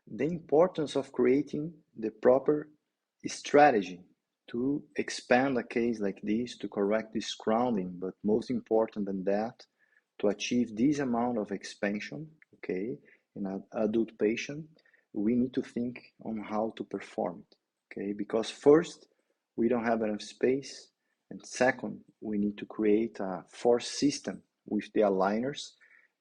The importance of creating the proper strategy to expand a case like this, to correct this crowding, but most important than that, to achieve this amount of expansion, okay, in an adult patient, we need to think on how to perform it, okay, because first, we don't have enough space, and second, we need to create a force system with the aligners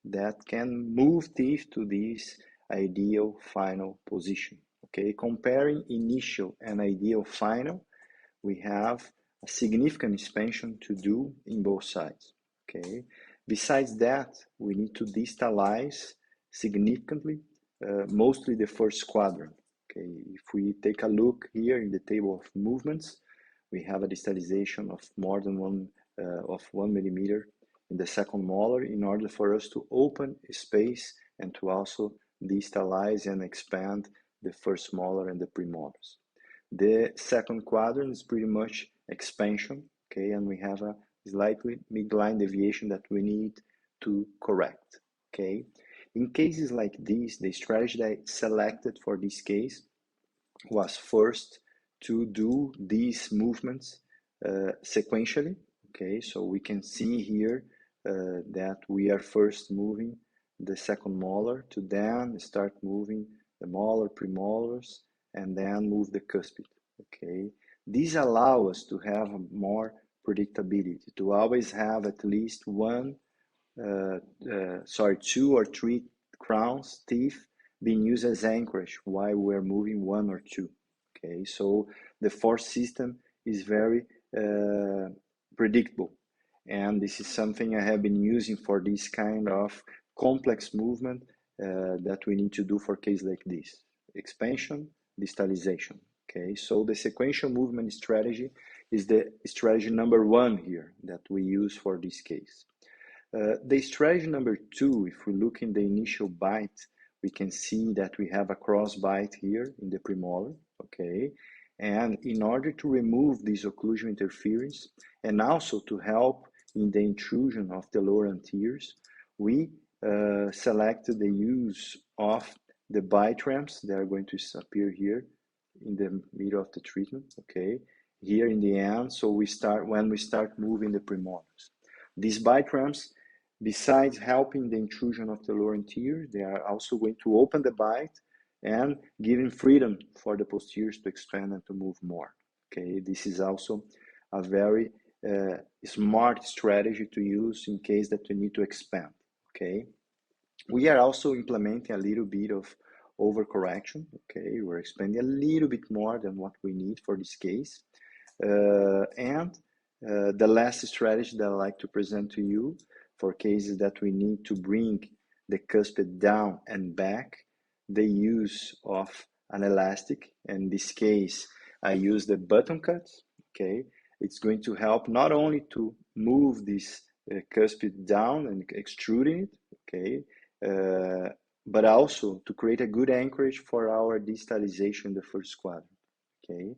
that can move teeth to this ideal final position. Okay, comparing initial and ideal final, we have a significant expansion to do in both sides. Okay, besides that, we need to distalize significantly, mostly the first quadrant. Okay, if we take a look here in the table of movements, we have a distalization of more than 1 millimeter in the second molar in order for us to open space and to also distalize and expand the first molar and the premolars. The second quadrant is pretty much expansion, okay, and we have a slightly midline deviation that we need to correct, okay. In cases like this, the strategy that I selected for this case was first to do these movements sequentially, okay, so we can see here that we are first moving the second molar to then start moving the molar, premolars, and then move the cuspid, okay. These allow us to have more predictability, to always have at least two or three crowns, teeth, being used as anchorage while we're moving one or two, okay. So the force system is very predictable. And this is something I have been using for this kind of complex movement that we need to do for cases like this. Expansion, distalization, okay? So the sequential movement strategy is the strategy number 1 here that we use for this case. The strategy number 2, if we look in the initial bite, we can see that we have a cross bite here in the premolar, okay? And in order to remove this occlusal interference and also to help in the intrusion of the lower anteriors, we selected the use of the bite ramps. They are going to appear here in the middle of the treatment, okay? Here in the end, so when we start moving the premolars. These bite ramps, besides helping the intrusion of the lower anterior, they are also going to open the bite and giving freedom for the posteriors to expand and to move more, okay? This is also a very smart strategy to use in case that we need to expand, okay? We are also implementing a little bit of overcorrection, okay? We're expanding a little bit more than what we need for this case. The last strategy that I like to present to you for cases that we need to bring the cuspid down and back, the use of an elastic. In this case, I use the button cuts, okay? It's going to help not only to move this cuspid down and extruding it, okay, but also to create a good anchorage for our distalization in the first quadrant, okay.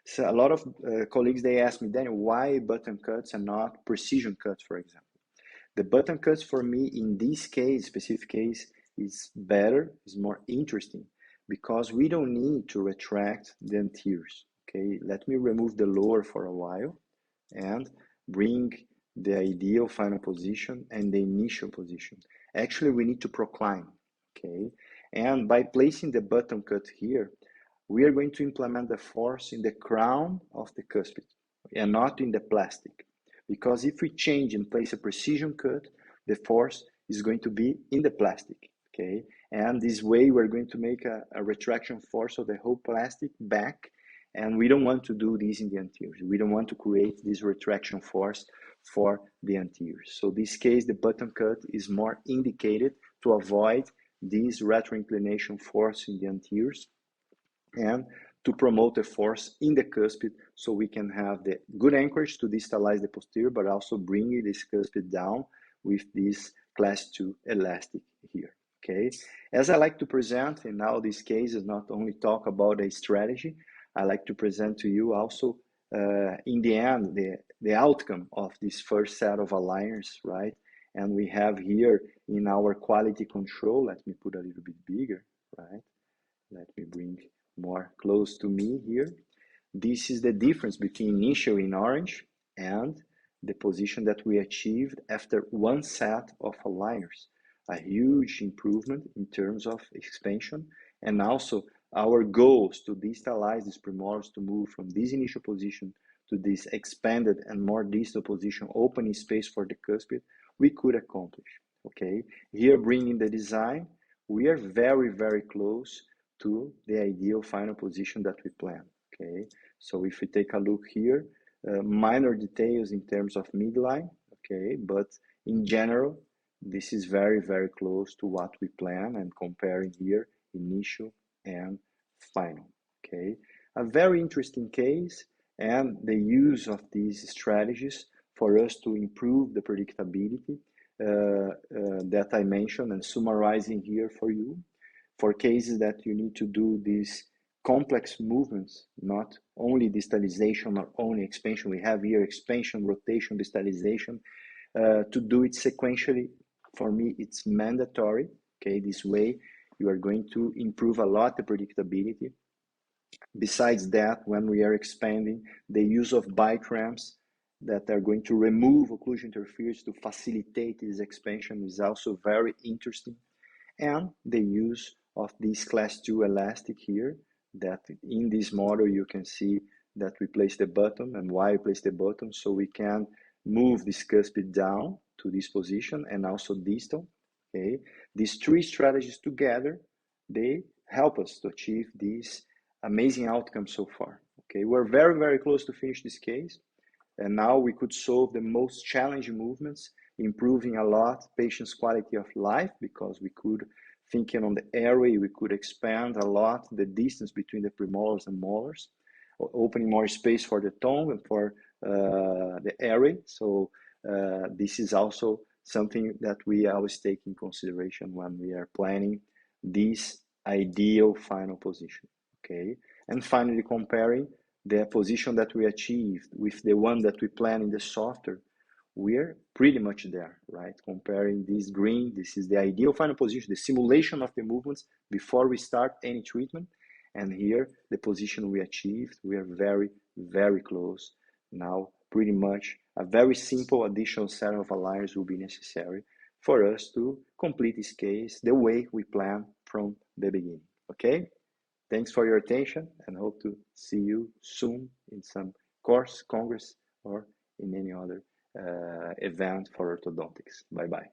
So a lot of colleagues, they ask me, Daniel, why button cuts and not precision cuts, for example? The button cuts for me in this case, specific case, is better, is more interesting, because we don't need to retract the anteriors, okay? Let me remove the lower for a while and bring the ideal final position and the initial position. Actually, we need to procline, okay? And by placing the button cut here, we are going to implement the force in the crown of the cuspid and not in the plastic. Because if we change and place a precision cut, the force is going to be in the plastic, okay? And this way we're going to make a retraction force of the whole plastic back, and we don't want to do this in the anteriors. We don't want to create this retraction force for the anteriors. So in this case, the button cut is more indicated to avoid this retroinclination force in the anteriors and to promote the force in the cuspid so we can have the good anchorage to distalize the posterior, but also bring this cuspid down with this class 2 elastic here, okay? As I like to present, and now this case is not only talk about a strategy, I like to present to you also in the end, the outcome of this first set of aligners, right? And we have here in our quality control, let me put a little bit bigger, right? close to me here. This is the difference between initial in orange and the position that we achieved after one set of aligners. A huge improvement in terms of expansion, and also our goals to distalize these premolars to move from this initial position to this expanded and more distal position, opening space for the cuspid, we could accomplish. Okay, here bringing the design, we are very, very close to the ideal final position that we plan. Okay, so if we take a look here, minor details in terms of midline, okay, but in general, this is very, very close to what we plan, and comparing here initial and final. Okay, a very interesting case, and the use of these strategies for us to improve the predictability that I mentioned, and summarizing here for you, for cases that you need to do these complex movements, not only distalization or only expansion. We have here expansion, rotation, distalization. To do it sequentially, for me, it's mandatory. Okay, this way you are going to improve a lot the predictability. Besides that, when we are expanding, the use of bite ramps that are going to remove occlusion interference to facilitate this expansion is also very interesting. And the use of this class 2 elastic here, that in this model you can see that we place the button, and why we place the button, so we can move this cuspid down to this position and also distal. Okay, these three strategies together, they help us to achieve this amazing outcome so far. Okay, we're very, very close to finish this case, and now we could solve the most challenging movements, improving a lot patients' quality of life, because we could, thinking on the airway, we could expand a lot the distance between the premolars and molars, opening more space for the tongue and for the airway. So this is also something that we always take in consideration when we are planning this ideal final position. Okay, and finally comparing the position that we achieved with the one that we plan in the software, we're pretty much there, right? Comparing this green, this is the ideal final position, the simulation of the movements before we start any treatment. And here, the position we achieved, we are very, very close. Now, pretty much a very simple additional set of aligners will be necessary for us to complete this case the way we planned from the beginning, okay? Thanks for your attention, and hope to see you soon in some course, congress, or in any other event for orthodontics. Bye-bye.